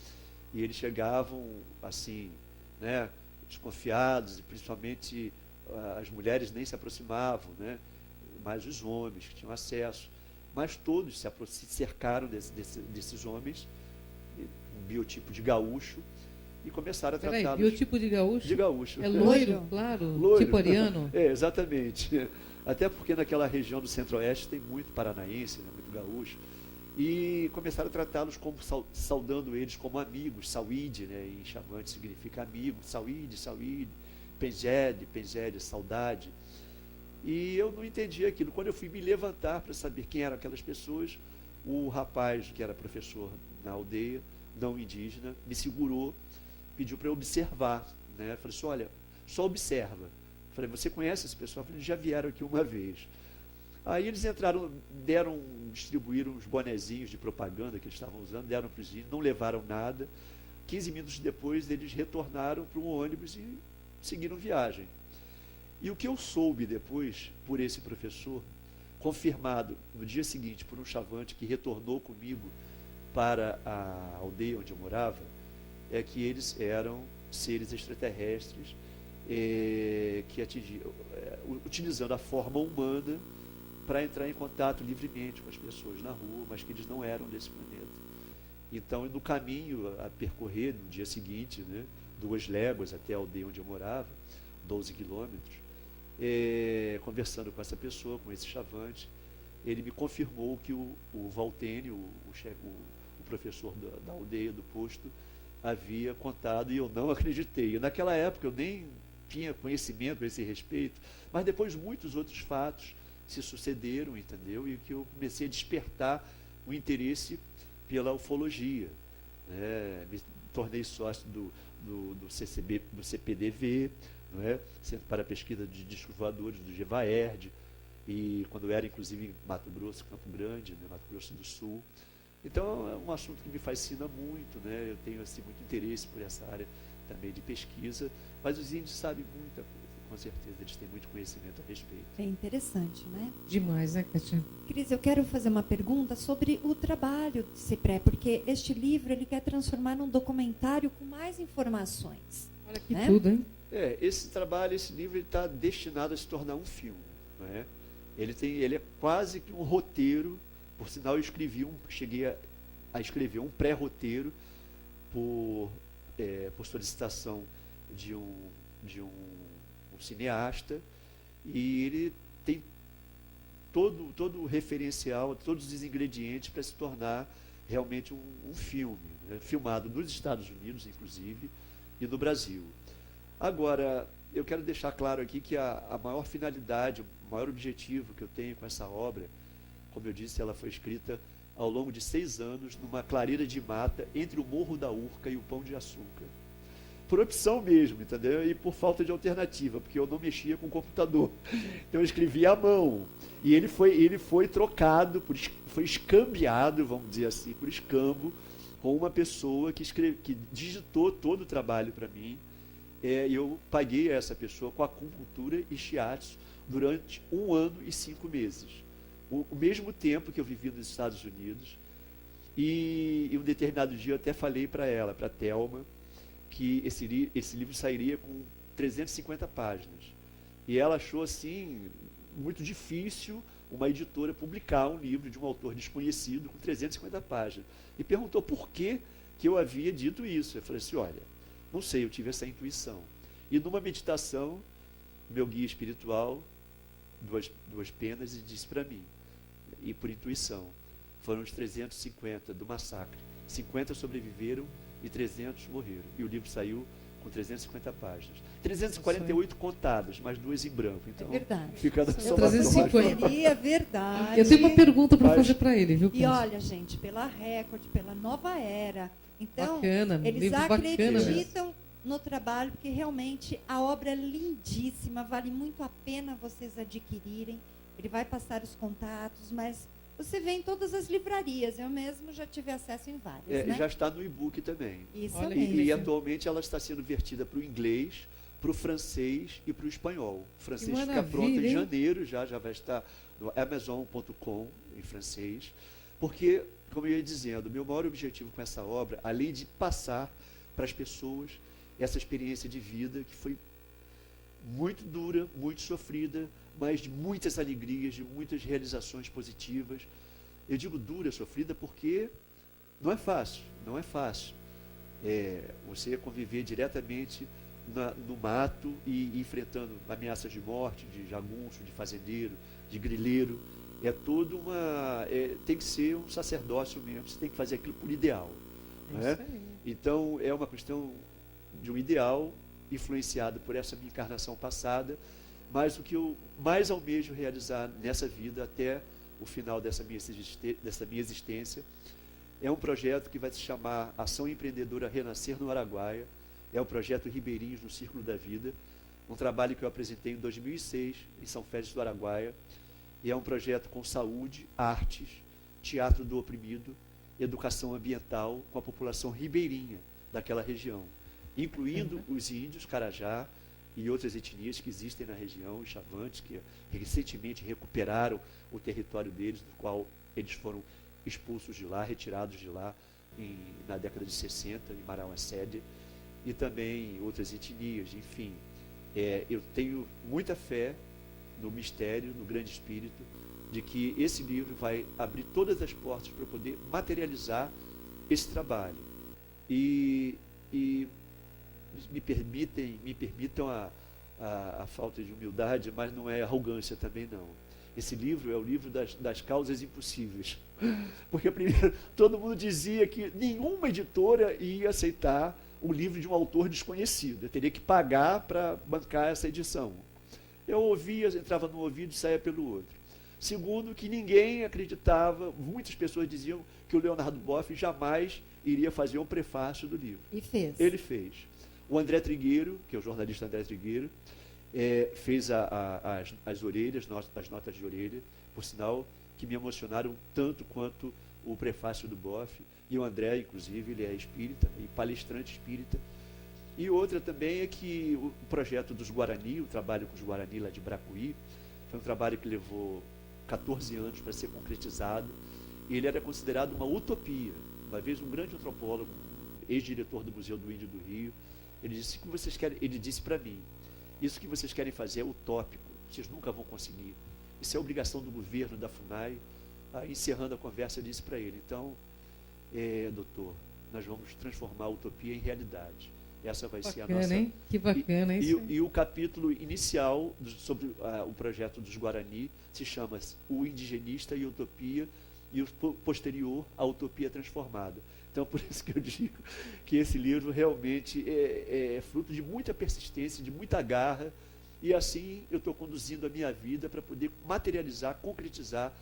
e eles chegavam assim, né, desconfiados, e principalmente as mulheres nem se aproximavam, né, mas os homens que tinham acesso, mas todos se cercaram desses homens, um biotipo de gaúcho, e começaram a tratá-los. Biotipo de gaúcho? De gaúcho. É loiro, claro, Loiro. tipo ariano? Exatamente. Até porque naquela região do centro-oeste tem muito paranaense, né, muito gaúcho. E começaram a tratá-los como, saudando eles como amigos. Sauide, né, em Chavante significa amigo. Sauide, Penzede, saudade. E eu não entendi aquilo. Quando eu fui me levantar para saber quem eram aquelas pessoas, o rapaz, que era professor na aldeia, não indígena, me segurou, pediu para eu observar, né? Falei assim, olha, só observa. Falei, você conhece esse pessoal? Falei, eles já vieram aqui uma vez. Aí eles entraram, distribuíram uns bonezinhos de propaganda que eles estavam usando, deram para os índios, não levaram nada. 15 minutos depois, eles retornaram para um ônibus e seguiram viagem. E o que eu soube depois, por esse professor, confirmado no dia seguinte por um chavante que retornou comigo para a aldeia onde eu morava, é que eles eram seres extraterrestres que atingiam, utilizando a forma humana para entrar em contato livremente com as pessoas na rua, mas que eles não eram desse planeta. Então, no caminho a percorrer, no dia seguinte, né, 2 léguas até a aldeia onde eu morava, 12 quilômetros, conversando com essa pessoa, com esse chavante, ele me confirmou que o Valtênio, o professor da aldeia, do posto, havia contado, e eu não acreditei. E naquela época eu nem tinha conhecimento a esse respeito, mas depois muitos outros fatos se sucederam, entendeu? E que eu comecei a despertar o interesse pela ufologia, né? Me tornei sócio do CPDV, não é? Centro para a Pesquisa de Discos Voadores, do GEVAERD, e quando eu era, inclusive, em Mato Grosso, Campo Grande, né? Mato Grosso do Sul. Então, é um assunto que me fascina muito, né? Eu tenho assim, muito interesse por essa área também de pesquisa, mas os índios sabem muita coisa, com certeza, eles têm muito conhecimento a respeito. É interessante, né? Demais, né, Cátia? Cris, eu quero fazer uma pergunta sobre o trabalho de Cipré, porque este livro ele quer transformar num documentário com mais informações. Olha que né? tudo, hein? Esse trabalho, esse livro, está destinado a se tornar um filme, não é? Ele é quase que um roteiro. Por sinal, eu cheguei a escrever um pré-roteiro por solicitação de um cineasta, e ele tem todo o referencial, todos os ingredientes para se tornar realmente um filme, né? Filmado nos Estados Unidos, inclusive, e no Brasil. Agora, eu quero deixar claro aqui que a maior finalidade, o maior objetivo que eu tenho com essa obra, como eu disse, ela foi escrita ao longo de 6 anos, numa clareira de mata, entre o Morro da Urca e o Pão de Açúcar. Por opção mesmo, entendeu? E por falta de alternativa, porque eu não mexia com o computador. Então eu escrevia à mão. E ele foi trocado, foi escambiado, vamos dizer assim, por escambo, com uma pessoa que digitou todo o trabalho para mim. E eu paguei a essa pessoa com acupuntura e shiatsu durante 1 ano e 5 meses. O mesmo tempo que eu vivi nos Estados Unidos. E um determinado dia eu até falei para ela, para a Thelma, que esse livro sairia com 350 páginas. E ela achou, assim, muito difícil uma editora publicar um livro de um autor desconhecido com 350 páginas. E perguntou por que eu havia dito isso. Eu falei assim, olha, não sei, eu tive essa intuição. E numa meditação, meu guia espiritual, duas penas, e disse para mim, e por intuição, foram os 350 do massacre. 50 sobreviveram e 300 morreram. E o livro saiu com 350 páginas. 348 contadas, mas 2 em branco. Então, é verdade. fica na São 350. É verdade. Eu tenho uma pergunta para fazer para ele, viu, E Cândido? olha, gente, pela Record, pela Nova Era. Então, Bacana, eles livro bacana acreditam no trabalho, porque realmente a obra é lindíssima, vale muito a pena vocês adquirirem. Ele vai passar os contatos, mas você vê em todas as livrarias. Eu mesmo já tive acesso em várias, né? Já está no e-book também. Isso Olha mesmo. E atualmente ela está sendo vertida para o inglês, para o francês e para o espanhol. O francês fica pronto em janeiro, já vai estar no Amazon.com, em francês. Porque, como eu ia dizendo, o meu maior objetivo com essa obra, além de passar para as pessoas essa experiência de vida que foi muito dura, muito sofrida, mas de muitas alegrias, de muitas realizações positivas. Eu digo dura, sofrida, porque não é fácil, não é fácil. Você conviver diretamente no mato e enfrentando ameaças de morte, de jagunço, de fazendeiro, de grileiro. É tudo tem que ser um sacerdócio mesmo, você tem que fazer aquilo por ideal. Não é? Então, é uma questão de um ideal influenciado por essa minha encarnação passada, mas o que eu mais almejo realizar nessa vida até o final dessa minha existência é um projeto que vai se chamar Ação Empreendedora Renascer no Araguaia. É o projeto Ribeirinhos no Círculo da Vida, um trabalho que eu apresentei em 2006 em São Félix do Araguaia, e é um projeto com saúde, artes, teatro do oprimido, educação ambiental com a população ribeirinha daquela região, incluindo os índios, Carajá, e outras etnias que existem na região, os chavantes, que recentemente recuperaram o território deles, do qual eles foram expulsos de lá, retirados de lá na década de 60, em Marauacédia, e também outras etnias, enfim. Eu tenho muita fé no mistério, no grande espírito, de que esse livro vai abrir todas as portas para poder materializar esse trabalho. E me permitam a falta de humildade, mas não é arrogância também não. Esse livro é o livro das causas impossíveis. Porque primeiro todo mundo dizia que nenhuma editora ia aceitar o livro de um autor desconhecido. Eu teria que pagar para bancar essa edição. Eu ouvia, entrava no ouvido e saía pelo outro. Segundo, que ninguém acreditava, muitas pessoas diziam que o Leonardo Boff jamais iria fazer um prefácio do livro. E fez. Ele fez. O André Trigueiro, que é o jornalista André Trigueiro, fez as orelhas, as notas de orelha, por sinal, que me emocionaram tanto quanto o prefácio do Boff. E o André, inclusive, ele é espírita e palestrante espírita. E outra também é que o projeto dos Guarani, o trabalho com os Guarani lá de Bracuí, foi um trabalho que levou 14 anos para ser concretizado. E ele era considerado uma utopia. Uma vez um grande antropólogo, ex-diretor do Museu do Índio do Rio, ele disse para mim, isso que vocês querem fazer é utópico, vocês nunca vão conseguir. Isso é obrigação do governo, da FUNAI. Encerrando a conversa, eu disse para ele, então, doutor, nós vamos transformar a utopia em realidade. Essa vai ser a Bacana, nossa... hein? Que bacana, hein? E o capítulo inicial sobre o projeto dos Guarani se chama O Indigenista e Utopia, e o posterior, A Utopia Transformada. Então, por isso que eu digo que esse livro realmente é fruto de muita persistência, de muita garra, e assim eu estou conduzindo a minha vida para poder materializar, concretizar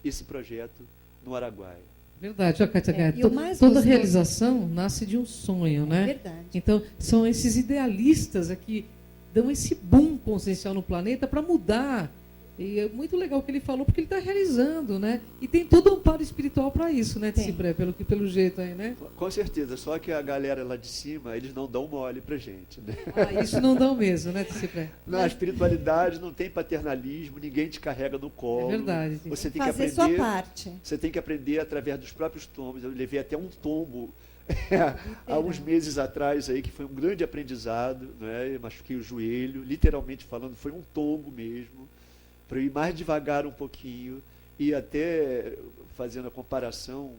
esse projeto no Araguaia. Verdade, ó, Kátia Gaia, e o mais toda gostoso- realização nasce de um sonho, né? Verdade. Então, são esses idealistas que dão esse boom consciencial no planeta para mudar. E é muito legal o que ele falou, porque ele está realizando, né? E tem todo um amparo espiritual para isso, né, Tem. Cipré, pelo jeito aí, né? Com certeza, só que a galera lá de cima, eles não dão mole pra gente, né? Ah, isso não dão mesmo, né, Cipré? Na espiritualidade não tem paternalismo, ninguém te carrega no É colo. verdade. Você tem que Fazer sua aprender, parte. você tem que aprender através dos próprios tombos. Eu levei até um tombo há uns meses atrás aí, que foi um grande aprendizado, né? Eu machuquei o joelho, literalmente falando, foi um tombo mesmo, para eu ir mais devagar um pouquinho e até fazendo a comparação,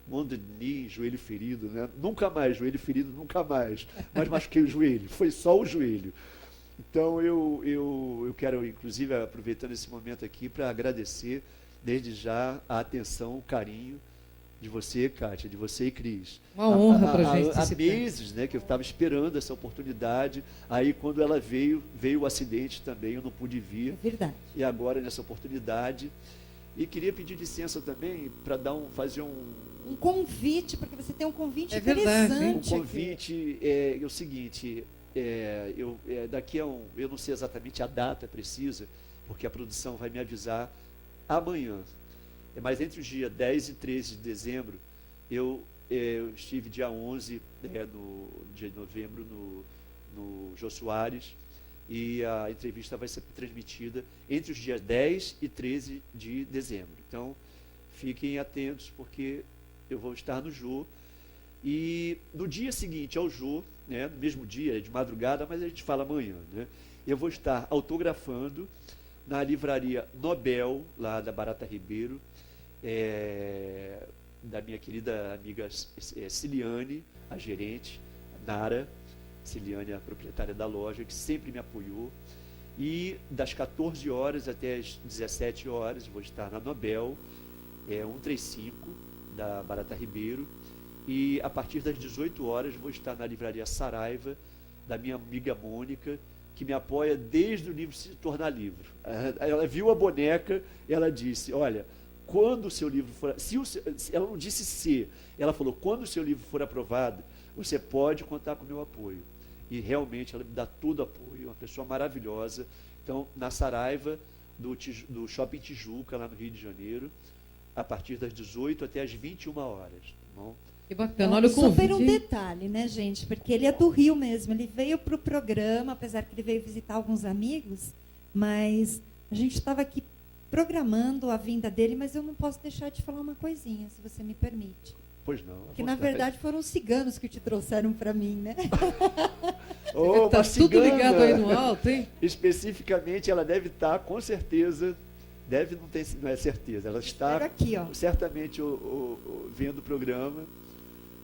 Monde de Denis, joelho ferido, né? Nunca mais, joelho ferido, nunca mais. Mas machuquei o joelho, foi só o joelho. Então eu quero, inclusive, aproveitando esse momento aqui, para agradecer desde já a atenção, o carinho de você, Kátia, de você e Cris. Uma honra para a gente. Há Cipré. meses, né, que eu estava esperando essa oportunidade. Aí, quando ela veio o acidente também, eu não pude É vir. verdade. E agora, nessa oportunidade. E queria pedir licença também para fazer Um convite, porque você tem um convite É verdade, hein? um interessante. aqui. convite. É o seguinte, daqui a eu não sei exatamente a data precisa, porque a produção vai me avisar amanhã. Mas entre os dias 10 e 13 de dezembro, eu estive dia 11 de novembro no Jô Soares, e a entrevista vai ser transmitida entre os dias 10 e 13 de dezembro. Então, fiquem atentos, porque eu vou estar no Jô. E no dia seguinte ao Jô, né, no mesmo dia, de madrugada, mas a gente fala amanhã, né, eu vou estar autografando na livraria Nobel, lá da Barata Ribeiro, da minha querida amiga Ciliane, a gerente, Nara Ciliane, a proprietária da loja, que sempre me apoiou. E das 14 horas até as 17 horas, vou estar na Nobel, 135, da Barata Ribeiro. E a partir das 18 horas, vou estar na livraria Saraiva, da minha amiga Mônica, que me apoia desde o livro se tornar livro. Ela viu a boneca, ela disse, olha, quando o seu livro for... ela não disse se, ela falou, quando o seu livro for aprovado, você pode contar com o meu apoio. E realmente ela me dá todo o apoio, uma pessoa maravilhosa. Então, na Saraiva, do Shopping Tijuca, lá no Rio de Janeiro, a partir das 18 até as 21 horas. Tá bom? Que bacana, olha o Super um convite. detalhe, né, gente? Porque ele é do Rio mesmo. Ele veio para o programa, apesar que ele veio visitar alguns amigos, mas a gente estava aqui programando a vinda dele, mas eu não posso deixar de falar uma coisinha, se você me permite. Pois não. Que na verdade foram os ciganos que te trouxeram para mim, né? Tá tudo ligado aí no alto, hein? Especificamente, ela deve estar, com certeza, não é certeza, ela está Espero aqui, ó. certamente vendo o programa,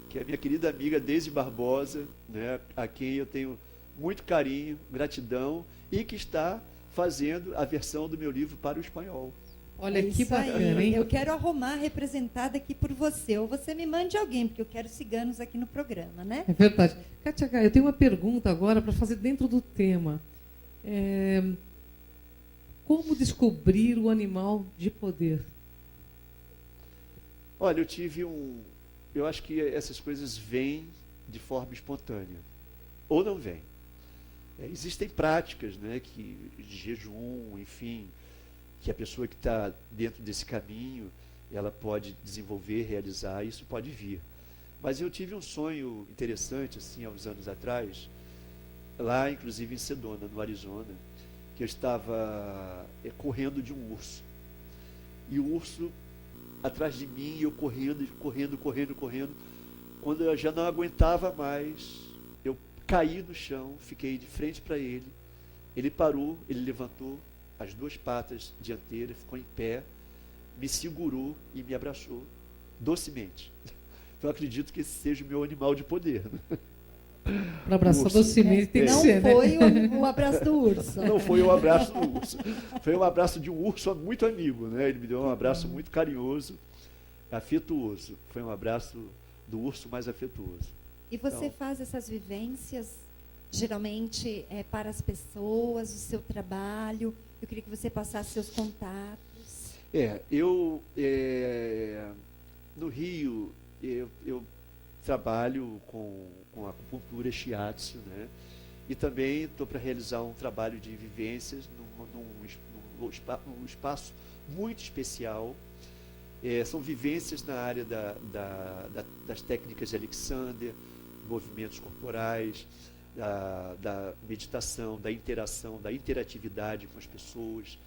que é a minha querida amiga Deise Barbosa, né, a quem eu tenho muito carinho, gratidão, e que está fazendo a versão do meu livro para o espanhol. Olha É que isso aí. bacana, hein? Eu quero arrumar representada aqui por você, ou você me mande alguém, porque eu quero ciganos aqui no programa, né? É verdade. Kátia Gaia, eu tenho uma pergunta agora para fazer dentro do tema. Como descobrir o animal de poder? Olha, eu acho que essas coisas vêm de forma espontânea, ou não vêm. Existem práticas, né, de jejum, enfim, que a pessoa que está dentro desse caminho, ela pode desenvolver, realizar, isso pode vir. Mas eu tive um sonho interessante, assim, há uns anos atrás, lá, inclusive em Sedona, no Arizona, que eu estava correndo de um urso. E o urso atrás de mim, eu correndo. Quando eu já não aguentava mais, eu caí no chão, fiquei de frente para ele. Ele parou, ele levantou as duas patas dianteiras, ficou em pé, me segurou e me abraçou docemente. Então, eu acredito que esse seja o meu animal de poder. Né? Para abraçar Urso. docemente tem que Não ser, né? foi o abraço do urso. Não foi um abraço do urso. Foi um abraço de um urso muito amigo, né? Ele me deu um abraço muito carinhoso, afetuoso. Foi um abraço do urso mais afetuoso. E você Então, faz essas vivências, geralmente, para as pessoas, o seu trabalho. Eu queria que você passasse seus contatos. No Rio, eu trabalho com acupuntura shiatsu, né? E também estou para realizar um trabalho de vivências num espaço muito especial. São vivências na área das técnicas de Alexander, movimentos corporais, da meditação, da interação, da interatividade com as pessoas,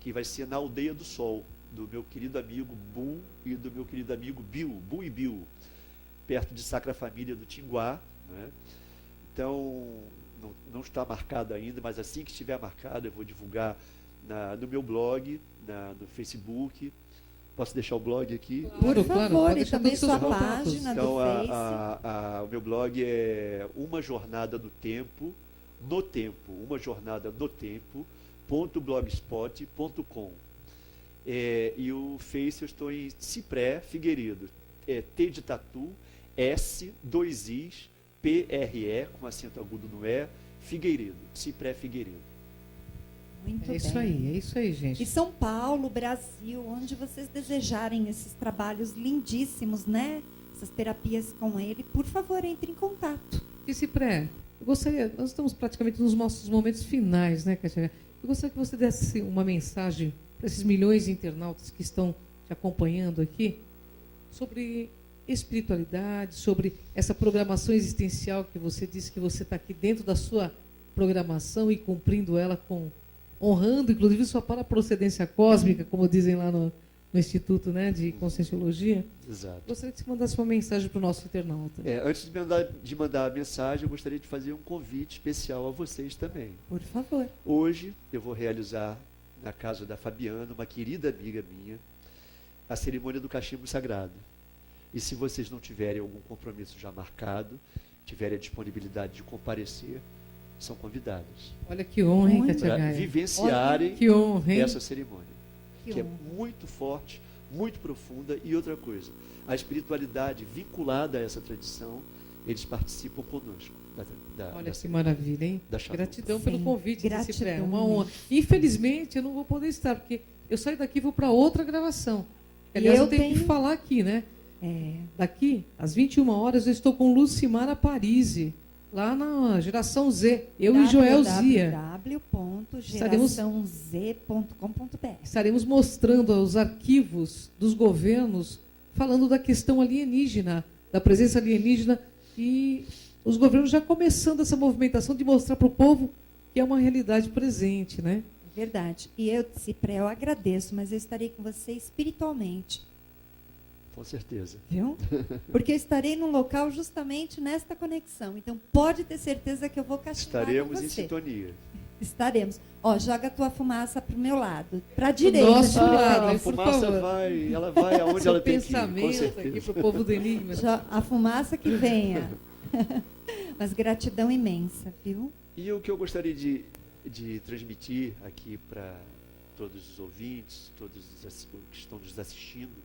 que vai ser na Aldeia do Sol, do meu querido amigo Bum e do meu querido amigo Bill, Bum e Bill, perto de Sacra Família do Tinguá, né? Então, não está marcado ainda, mas assim que estiver marcado, eu vou divulgar no meu blog, no Facebook. Posso deixar o blog aqui? Por Claro, favor, pode e deixar também todos os sua seus contatos. página Então, do Face. o meu blog é Uma Jornada no Tempo, Uma Jornada no Tempo.blogspot.com. E o Face eu estou em Cipré Figueiredo. T de tatu, S, 2 Is, PRE, com acento agudo no E, Figueiredo. Cipré Figueiredo. Muito É isso bem. aí, é isso aí, gente. E São Paulo, Brasil, onde vocês desejarem esses trabalhos lindíssimos, né? Essas terapias com ele, por favor, entre em contato. E Cipré, eu gostaria, nós estamos praticamente nos nossos momentos finais, né, Cátia? Eu gostaria que você desse uma mensagem para esses milhões de internautas que estão te acompanhando aqui sobre espiritualidade, sobre essa programação existencial que você disse que você está aqui dentro da sua programação e cumprindo ela honrando, inclusive, sua procedência cósmica, como dizem lá no Instituto, né, de Conscienciologia. Exato. Gostaria que você mandasse uma mensagem para o nosso internauta. Antes de mandar a mensagem, eu gostaria de fazer um convite especial a vocês também. Por favor. Hoje eu vou realizar na casa da Fabiana, uma querida amiga minha, a cerimônia do cachimbo sagrado. E se vocês não tiverem algum compromisso já marcado, tiverem a disponibilidade de comparecer, são convidados Olha que honra, hein, Muito. Cátia para Gaia? vivenciarem Que honra, hein? essa cerimônia, que é honra. muito forte, muito profunda. E outra coisa, a espiritualidade vinculada a essa tradição, eles participam conosco. Olha que maravilha, hein? da Shalom. Gratidão Sim, pelo convite, gratidão Cipré, uma honra. Infelizmente, eu não vou poder estar, porque eu saio daqui e vou para outra gravação. Aliás, eu tenho que falar aqui, né? Daqui, às 21 horas, eu estou com Lucimara Parisi, lá na Geração Z, eu e Joel Zia. www.geraçãoz.com.br. Estaremos mostrando os arquivos dos governos, falando da questão alienígena, da presença alienígena, e os governos já começando essa movimentação de mostrar para o povo que é uma realidade presente, né? Verdade. E eu, Cipré, eu agradeço, mas eu estarei com você espiritualmente. Com certeza. Viu? Porque eu estarei num local justamente nesta conexão. Então, pode ter certeza que eu vou castigar Estaremos com em você. sintonia. Estaremos. Ó, joga a tua fumaça para o meu lado. Para a direita. nosso Cipré. lado. A por fumaça favor. ela vai aonde Seu ela tem que ir, com pensamento aqui certeza. para o povo do Enigma. A fumaça que venha. Mas gratidão imensa, viu? E o que eu gostaria de transmitir aqui para todos os ouvintes, todos os que estão nos assistindo,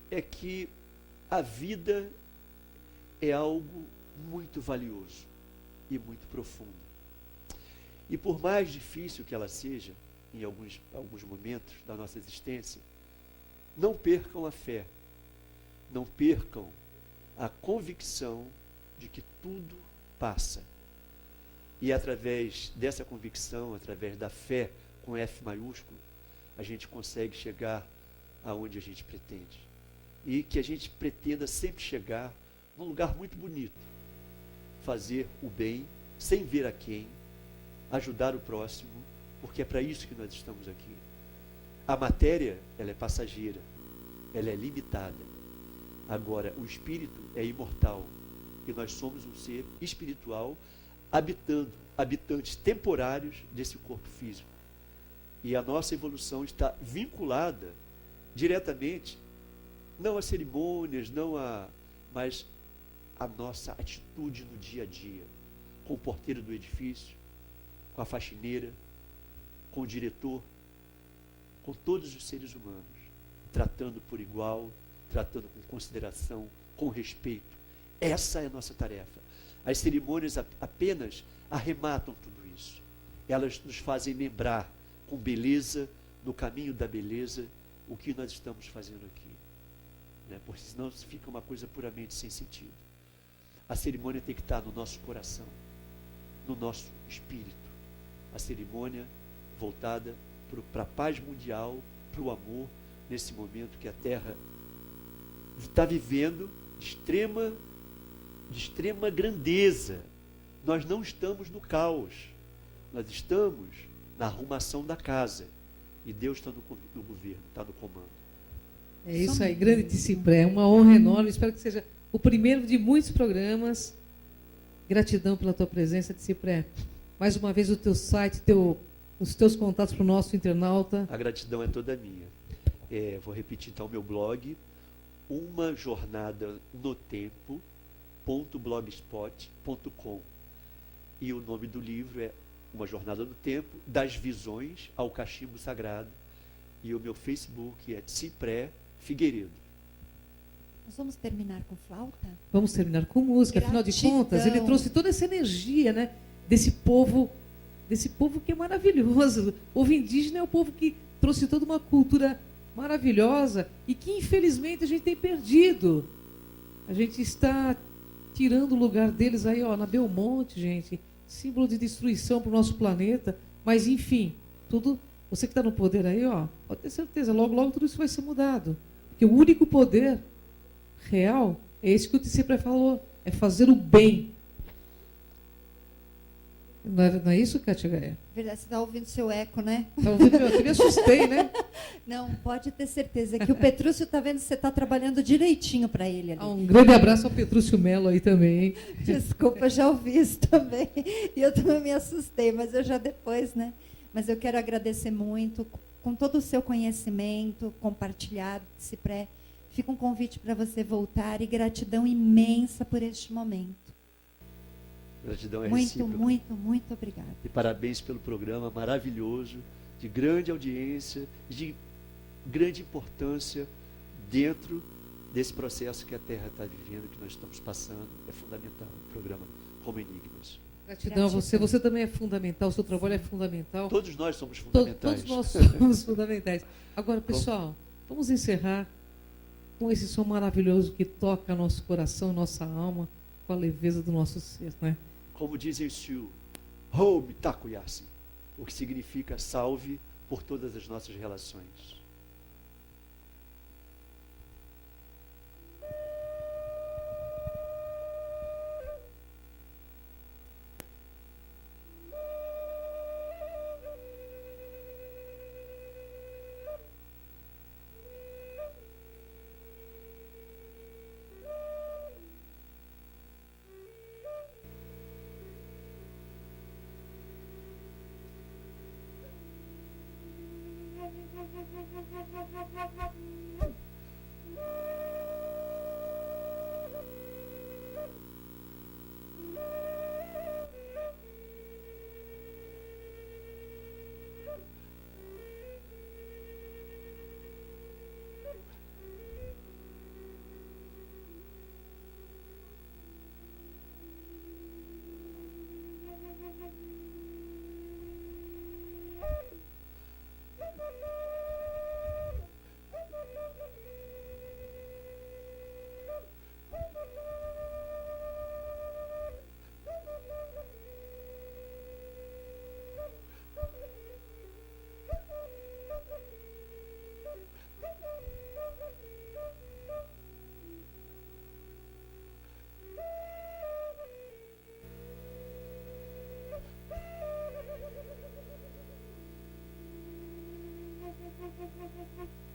é que a vida é algo muito valioso e muito profundo. E por mais difícil que ela seja, em alguns momentos da nossa existência, não percam a fé, não percam a convicção de que tudo passa. E através dessa convicção, através da fé com F maiúsculo, a gente consegue chegar aonde a gente pretende. E que a gente pretenda sempre chegar num lugar muito bonito. Fazer o bem, sem ver a quem, ajudar o próximo, porque é para isso que nós estamos aqui. A matéria, ela é passageira, ela é limitada. Agora, o espírito é imortal. E nós somos um ser espiritual habitantes temporários desse corpo físico. E a nossa evolução está vinculada diretamente, não a cerimônias, mas a nossa atitude no dia a dia, com o porteiro do edifício, com a faxineira, com o diretor, com todos os seres humanos, tratando por igual, tratando com consideração, com respeito. Essa é a nossa tarefa. As cerimônias apenas arrematam tudo isso. Elas nos fazem lembrar com beleza, no caminho da beleza, o que nós estamos fazendo aqui. Né? Porque senão fica uma coisa puramente sem sentido. A cerimônia tem que estar no nosso coração, no nosso espírito. A cerimônia voltada para a paz mundial, para o amor, nesse momento que a Terra está vivendo de extrema grandeza. Nós não estamos no caos, nós estamos na arrumação da casa. E Deus está no governo, está no comando. É isso aí, grande Cipré, é uma honra enorme, espero que seja o primeiro de muitos programas. Gratidão pela tua presença, Cipré. Mais uma vez o teu site, os teus contatos para o nosso internauta. A gratidão é toda minha. Vou repetir então o meu blog, umajornadanotempo.blogspot.com. E o nome do livro é Uma Jornada no Tempo, das Visões ao Cachimbo Sagrado. E o meu Facebook é Cipré Figueiredo. Nós vamos terminar com flauta? Vamos terminar com música, afinal de contas, ele trouxe toda essa energia, né, desse povo que é maravilhoso. O povo indígena é o povo que trouxe toda uma cultura maravilhosa e que, infelizmente, a gente tem perdido. A gente está tirando o lugar deles aí, ó, na Belmonte, gente. Símbolo de destruição para o nosso planeta. Mas, enfim, tudo. Você que está no poder aí, ó, pode ter certeza, logo, logo tudo isso vai ser mudado. Porque o único poder real é esse que o Tsipras falou, é fazer o bem. Não é isso, Kátia Gaia? Verdade, você está ouvindo seu eco, né? Está ouvindo? Eu me assustei, né? Não, pode ter certeza que o Petrúcio está vendo que você está trabalhando direitinho para ele ali. Um grande abraço ao Petrúcio Melo aí também. Desculpa, já ouvi isso também. E eu também me assustei, mas eu já depois, né? Mas eu quero agradecer muito, com todo o seu conhecimento compartilhado, Cipré. Fica um convite para você voltar e gratidão imensa por este momento. Gratidão é muito, recíproca. muito, muito obrigada. E parabéns pelo programa maravilhoso, de grande audiência, de grande importância dentro desse processo que a Terra está vivendo, que nós estamos passando. É fundamental o programa como Enigmas. Gratidão a você. Você também é fundamental, o seu trabalho é fundamental. Todos nós somos fundamentais. Todos nós somos fundamentais. Agora, pessoal, vamos encerrar com esse som maravilhoso que toca nosso coração, nossa alma, com a leveza do nosso ser, né? Como dizem os Sioux, Home Takuyasi, o que significa salve por todas as nossas relações. Thank you.